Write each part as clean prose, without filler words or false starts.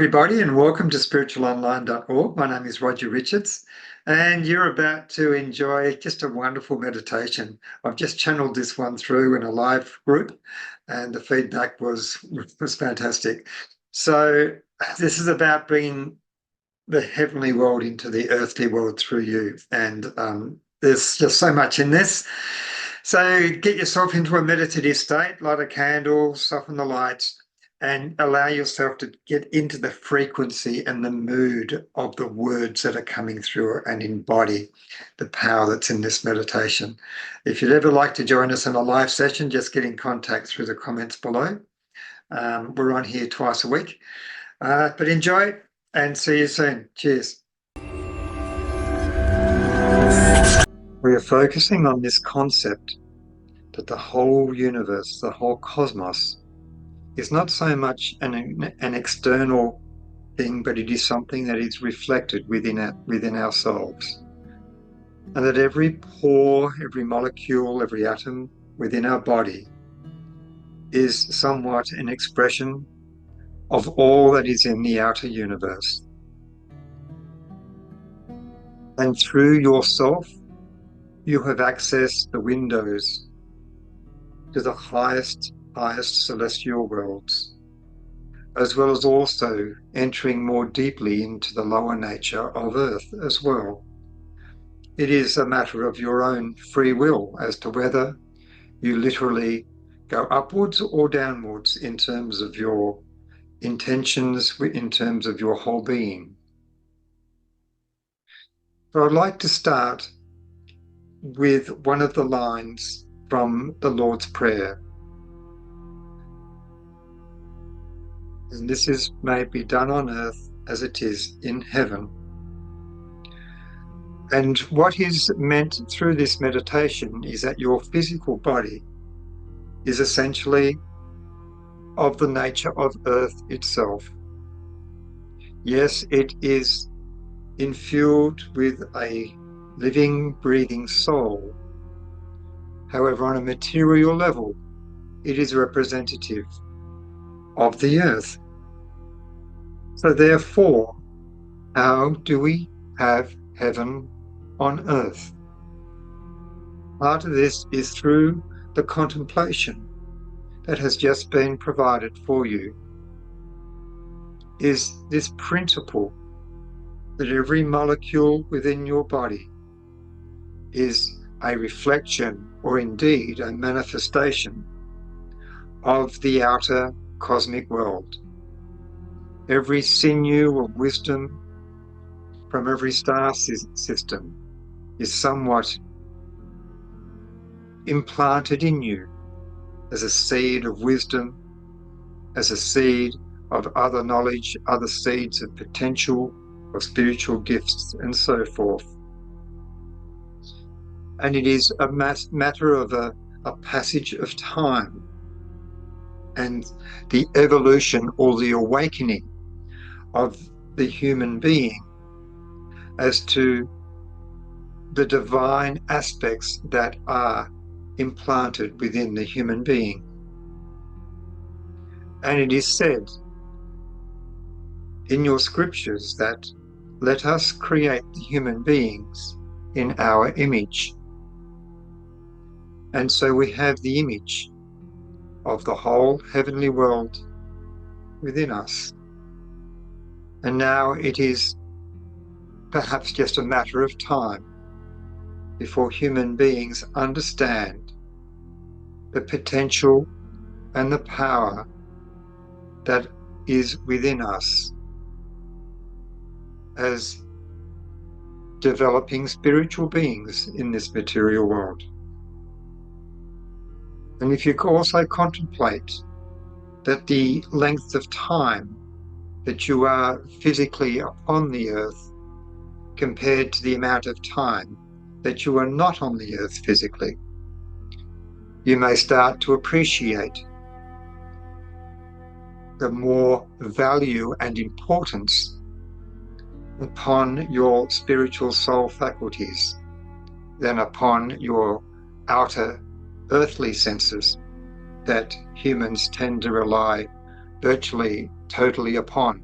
everybody, and welcome to spiritualonline.org. My name is Roger Richards, and you're about to enjoy just a wonderful meditation. I've just channeled this one through in a live group, and the feedback was fantastic. So this is about bringing the heavenly world into the earthly world through you, and there's just so much in this. So get yourself into a meditative state, light a candle, soften the lights, and allow yourself to get into the frequency and the mood of the words that are coming through and embody the power that's in this meditation. If you'd ever like to join us in a live session, just get in contact through the comments below. We're on here twice a week, but enjoy and see you soon. Cheers. We are focusing on this concept that the whole universe, the whole cosmos, is not so much an external thing, but it is something that is reflected within ourselves. And that every pore, every molecule, every atom within our body is somewhat an expression of all that is in the outer universe. And through yourself, you have accessed the windows to the highest celestial worlds, as well as also entering more deeply into the lower nature of Earth as well. It is a matter of your own free will as to whether you literally go upwards or downwards in terms of your intentions, in terms of your whole being. So I'd like to start with one of the lines from the Lord's Prayer. And this may be done on earth as it is in heaven. And what is meant through this meditation is that your physical body is essentially of the nature of earth itself. Yes, it is infueled with a living, breathing soul. However, on a material level, it is representative of the earth. So therefore, how do we have heaven on earth? Part of this is through the contemplation that has just been provided for you, is this principle that every molecule within your body is a reflection, or indeed a manifestation, of the outer cosmic world. Every sinew of wisdom from every star system is somewhat implanted in you as a seed of wisdom, as a seed of other knowledge, other seeds of potential, of spiritual gifts, and so forth. And it is a matter of a passage of time and the evolution or the awakening of the human being as to the divine aspects that are implanted within the human being. And it is said in your scriptures that let us create the human beings in our image. And so we have the image of the whole heavenly world within us. And now it is perhaps just a matter of time before human beings understand the potential and the power that is within us as developing spiritual beings in this material world. And if you also contemplate that the length of time that you are physically upon the earth compared to the amount of time that you are not on the earth physically, you may start to appreciate the more value and importance upon your spiritual soul faculties than upon your outer earthly senses that humans tend to rely virtually totally upon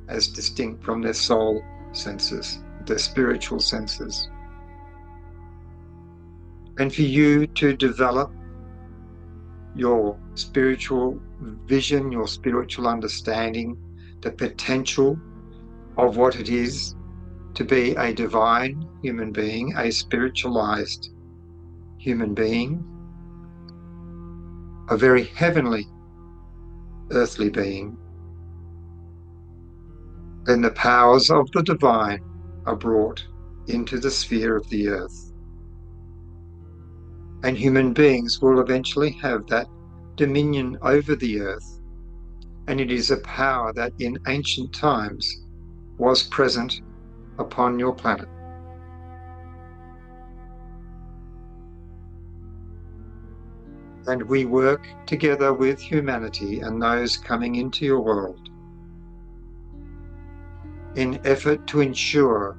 as distinct from their soul senses, their spiritual senses. And for you to develop your spiritual vision, your spiritual understanding, the potential of what it is to be a divine human being, a spiritualized human being, a very heavenly earthly being, then the powers of the divine are brought into the sphere of the earth. And human beings will eventually have that dominion over the earth. And it is a power that in ancient times was present upon your planet. And we work together with humanity and those coming into your world in effort to ensure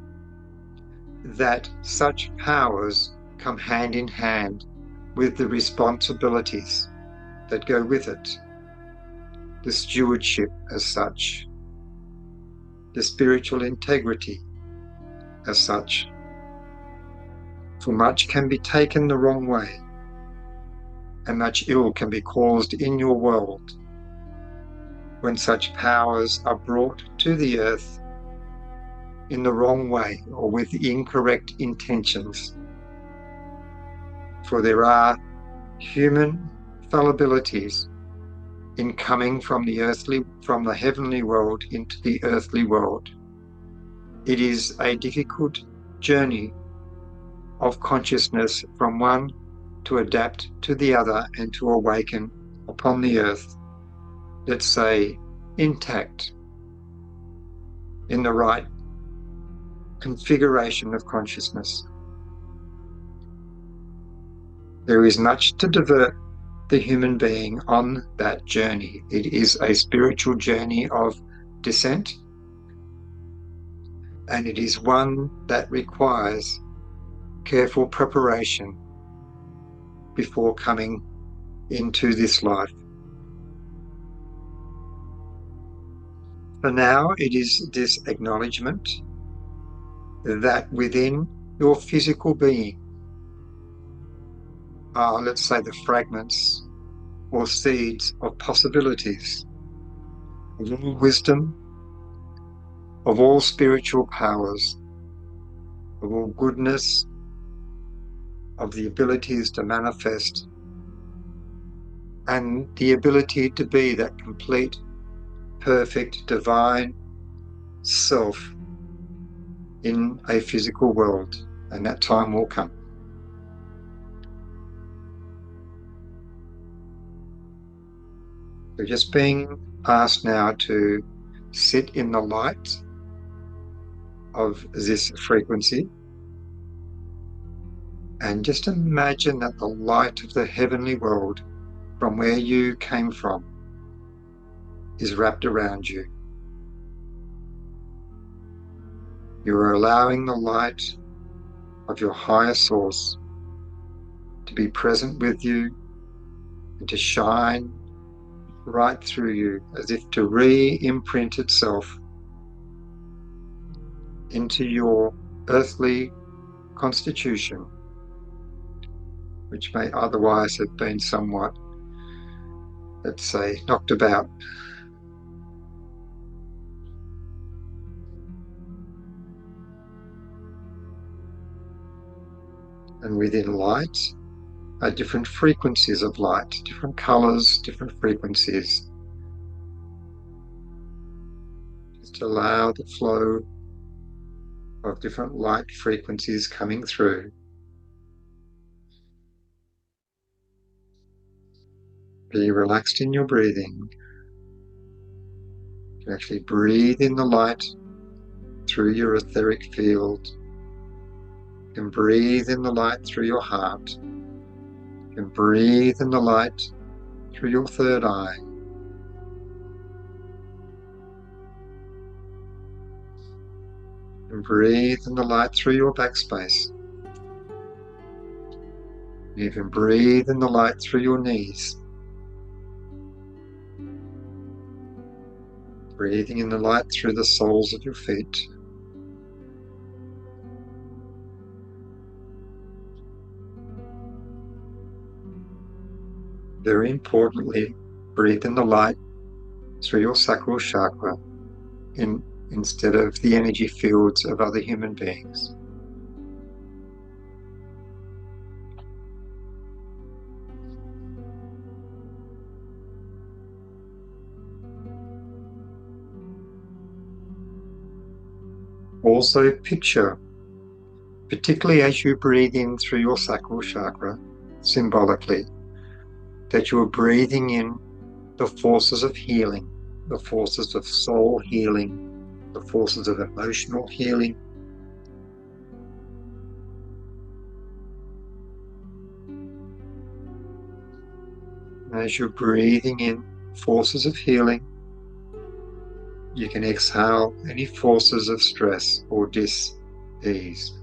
that such powers come hand in hand with the responsibilities that go with it, the stewardship as such, the spiritual integrity as such. For much can be taken the wrong way, and much ill can be caused in your world when such powers are brought to the earth in the wrong way or with incorrect intentions. For there are human fallibilities in coming from the heavenly world into the earthly world. It is a difficult journey of consciousness from one to adapt to the other and to awaken upon the earth, let's say, intact, in the right configuration of consciousness. There is much to divert the human being on that journey. It is a spiritual journey of descent, and it is one that requires careful preparation before coming into this life. For now, it is this acknowledgement that within your physical being are, let's say, the fragments or seeds of possibilities, of all wisdom, of all spiritual powers, of all goodness, of the abilities to manifest, and the ability to be that complete, perfect, divine self in a physical world, and that time will come. We're just being asked now to sit in the light of this frequency and just imagine that the light of the heavenly world from where you came from is wrapped around you. You are allowing the light of your higher source to be present with you and to shine right through you as if to re-imprint itself into your earthly constitution, which may otherwise have been somewhat, let's say, knocked about. And within light are different frequencies of light, different colors, different frequencies. Just allow the flow of different light frequencies coming through. Be relaxed in your breathing. You can actually breathe in the light through your etheric field. You can breathe in the light through your heart. You can breathe in the light through your third eye. You can breathe in the light through your backspace. You can breathe in the light through your knees. Breathing in the light through the soles of your feet. Very importantly, breathe in the light through your sacral chakra instead of the energy fields of other human beings. Also picture, particularly as you breathe in through your sacral chakra, symbolically, that you are breathing in the forces of healing, the forces of soul healing, the forces of emotional healing. As you're breathing in forces of healing, you can exhale any forces of stress or dis-ease.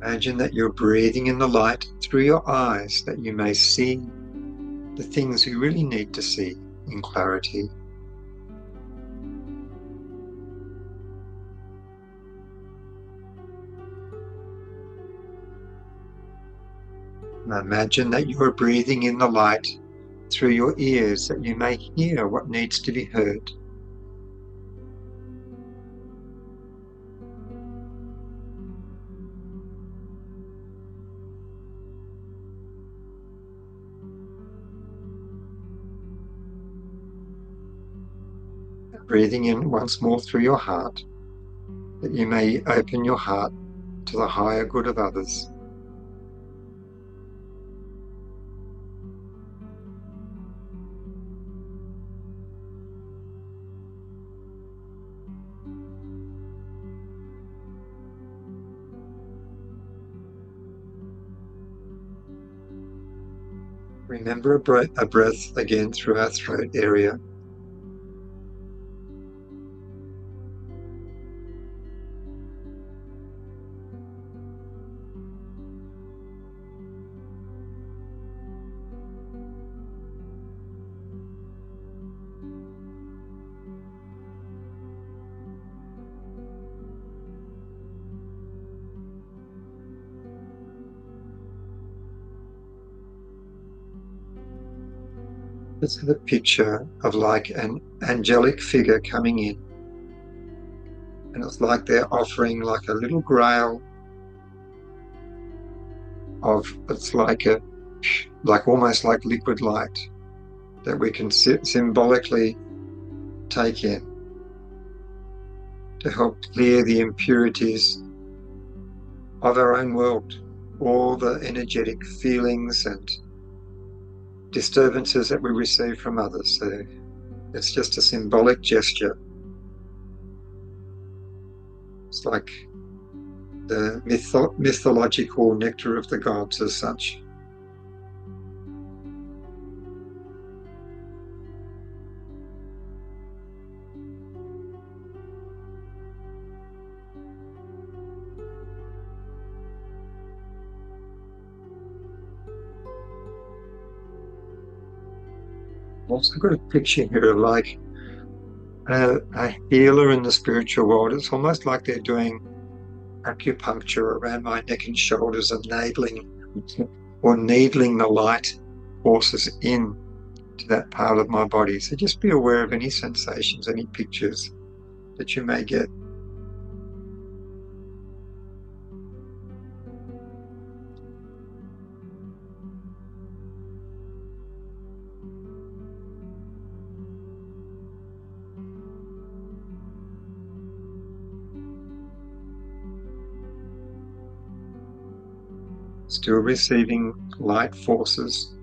Imagine that you're breathing in the light through your eyes, that you may see the things you really need to see in clarity. And imagine that you are breathing in the light through your ears, that you may hear what needs to be heard. Breathing in once more through your heart, that you may open your heart to the higher good of others. Remember a breath again through our throat area. Let's have a picture of like an angelic figure coming in. And it's like they're offering like a little grail of, it's like almost like liquid light that we can symbolically take in to help clear the impurities of our own world, all the energetic feelings and disturbances that we receive from others. So it's just a symbolic gesture. It's like the mythological nectar of the gods as such. I've also got a picture here of like a healer in the spiritual world. It's almost like they're doing acupuncture around my neck and shoulders and needling the light forces in to that part of my body. So just be aware of any sensations, any pictures that you may get. Still receiving light forces.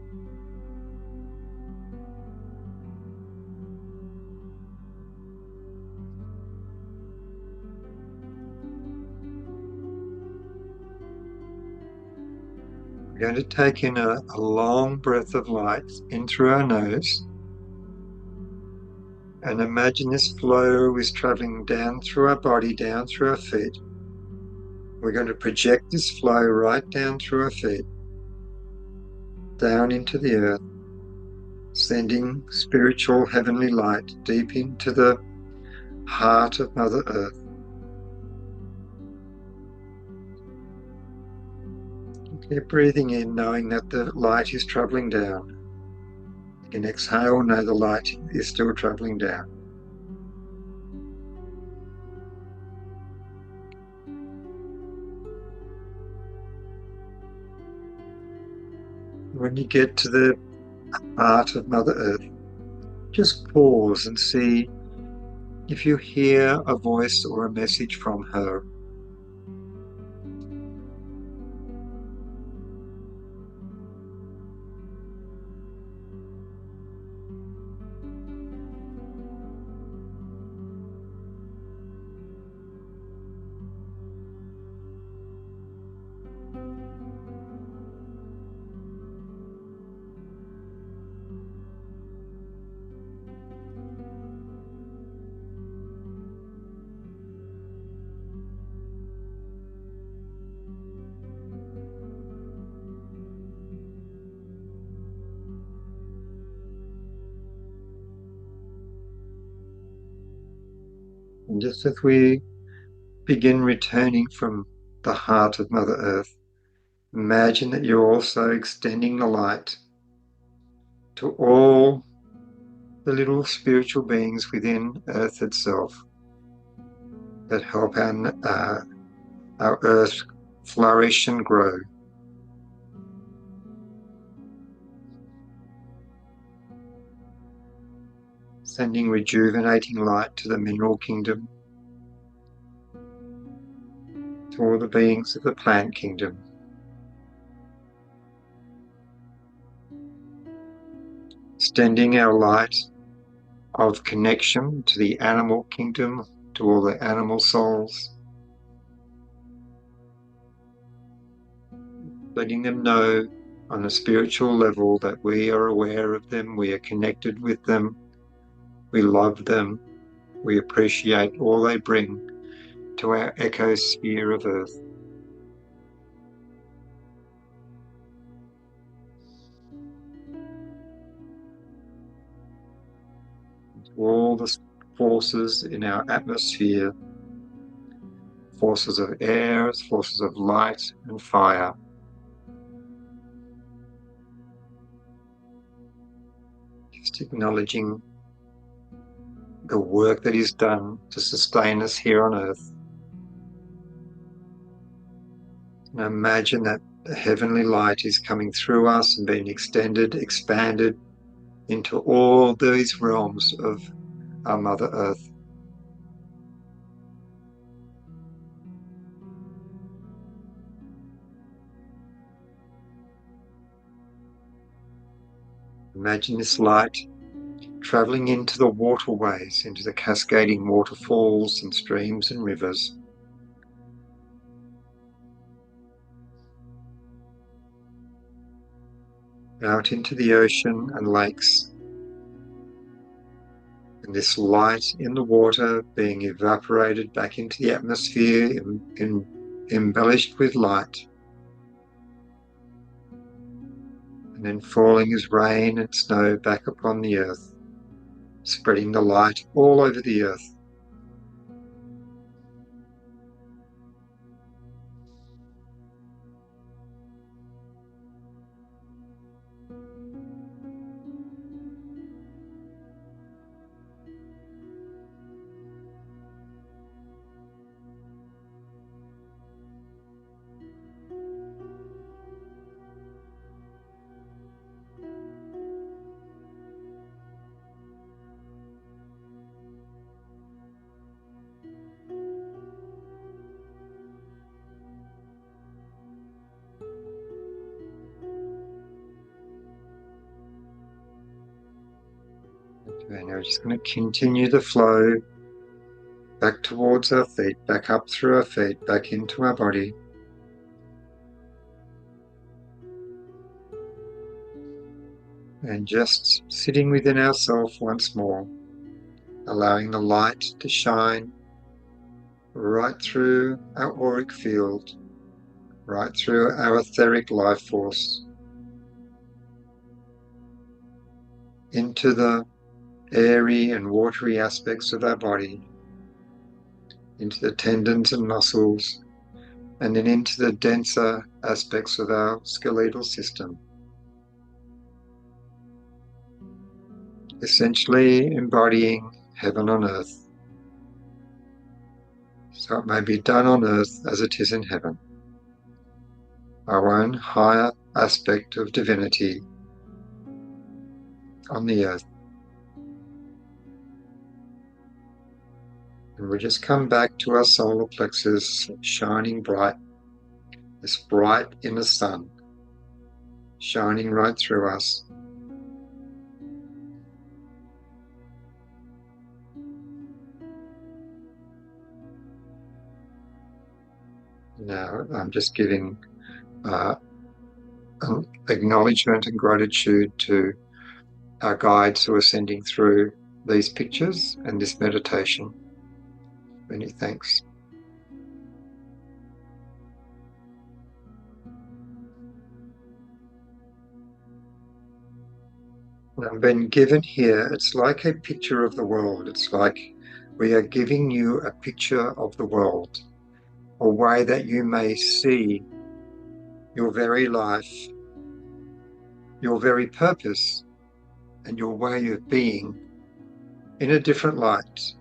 We're going to take in a long breath of light in through our nose. And imagine this flow is traveling down through our body, down through our feet. We're going to project this flow right down through our feet, down into the earth, sending spiritual heavenly light deep into the heart of Mother Earth. Keep breathing in, knowing that the light is traveling down. You can exhale, know the light is still traveling down. When you get to the heart of Mother Earth, just pause and see if you hear a voice or a message from her. And just as we begin returning from the heart of Mother Earth, imagine that you're also extending the light to all the little spiritual beings within Earth itself that help our Earth flourish and grow. Sending rejuvenating light to the mineral kingdom, to all the beings of the plant kingdom. Extending our light of connection to the animal kingdom, to all the animal souls. Letting them know on a spiritual level that we are aware of them, we are connected with them, we love them, we appreciate all they bring to our ecosphere of Earth. All the forces in our atmosphere, forces of air, forces of light and fire. Just acknowledging the work that is done to sustain us here on Earth. And imagine that the heavenly light is coming through us and being extended, expanded into all these realms of our Mother Earth. Imagine this light traveling into the waterways, into the cascading waterfalls and streams and rivers. Out into the ocean and lakes. And this light in the water being evaporated back into the atmosphere, embellished with light. And then falling as rain and snow back upon the earth, spreading the light all over the earth. Okay, now we're just going to continue the flow back towards our feet, back up through our feet, back into our body. And just sitting within ourselves once more, allowing the light to shine right through our auric field, right through our etheric life force, into the airy and watery aspects of our body, into the tendons and muscles, and then into the denser aspects of our skeletal system. Essentially embodying heaven on earth. So it may be done on earth as it is in heaven. Our own higher aspect of divinity on the earth. And we just come back to our solar plexus, shining bright, this bright inner sun, shining right through us. Now I'm just giving acknowledgement and gratitude to our guides who are sending through these pictures and this meditation. Many thanks. And I've been given here, it's like a picture of the world. It's like we are giving you a picture of the world, a way that you may see your very life, your very purpose, and your way of being in a different light,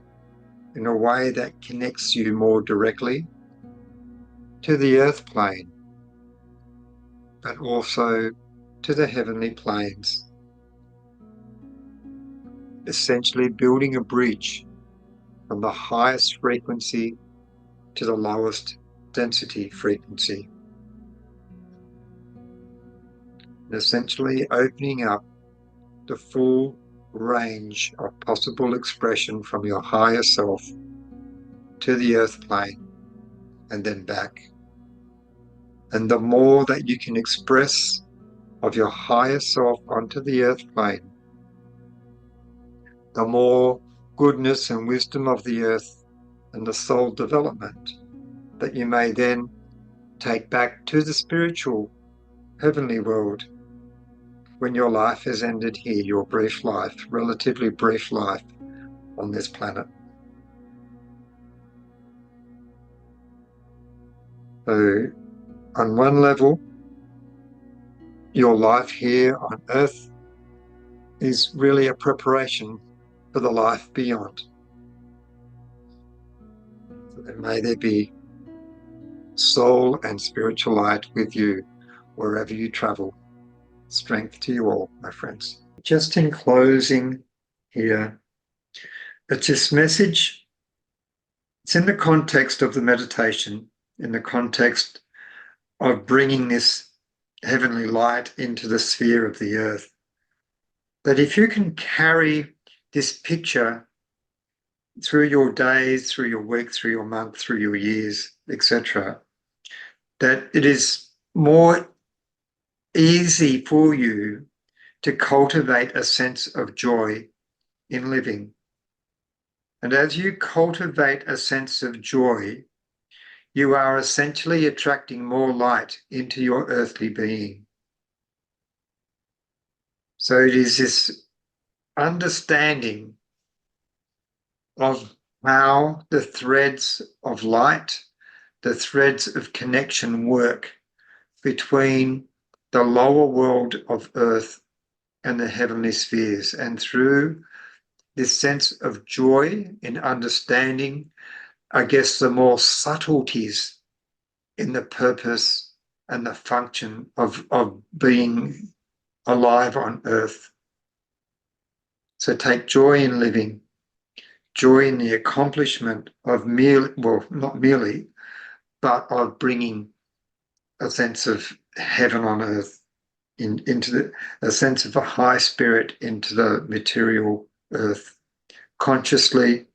in a way that connects you more directly to the earth plane, but also to the heavenly planes. Essentially building a bridge from the highest frequency to the lowest density frequency. And essentially opening up the full range of possible expression from your higher self to the earth plane and then back. And the more that you can express of your higher self onto the earth plane, the more goodness and wisdom of the earth and the soul development that you may then take back to the spiritual heavenly world when your life has ended here, your brief life, relatively brief life on this planet. So on one level, your life here on earth is really a preparation for the life beyond. So then may there be soul and spiritual light with you wherever you travel. Strength to you all, my friends. Just in closing here, it's this message, it's in the context of the meditation, in the context of bringing this heavenly light into the sphere of the earth, that if you can carry this picture through your days, through your week, through your month, through your years, etc., that it is more easy for you to cultivate a sense of joy in living. And as you cultivate a sense of joy, you are essentially attracting more light into your earthly being. So it is this understanding of how the threads of light, the threads of connection work between the lower world of earth and the heavenly spheres. And through this sense of joy in understanding, I guess, the more subtleties in the purpose and the function of being alive on earth. So take joy in living, joy in the accomplishment of not merely, but of bringing a sense of heaven on earth into a sense of a high spirit into the material earth, consciously,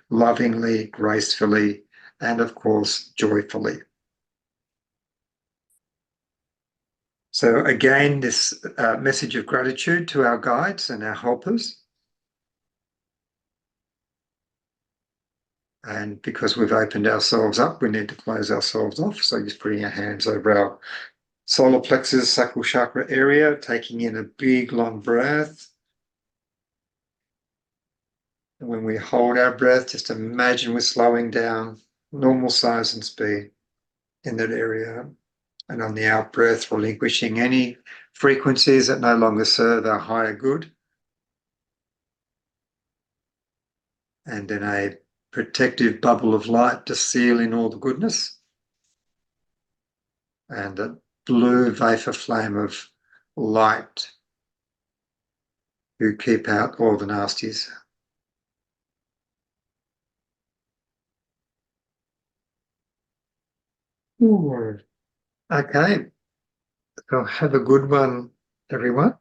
lovingly, gracefully, and of course, joyfully. So again, this message of gratitude to our guides and our helpers. And because we've opened ourselves up, we need to close ourselves off. So just putting our hands over our solar plexus, sacral chakra area, taking in a big, long breath. And when we hold our breath, just imagine we're slowing down, normal size and speed in that area. And on the out breath, relinquishing any frequencies that no longer serve our higher good. And then a protective bubble of light to seal in all the goodness. And a blue vapor flame of light to keep out all the nasties. Ooh. Okay, so have a good one, everyone.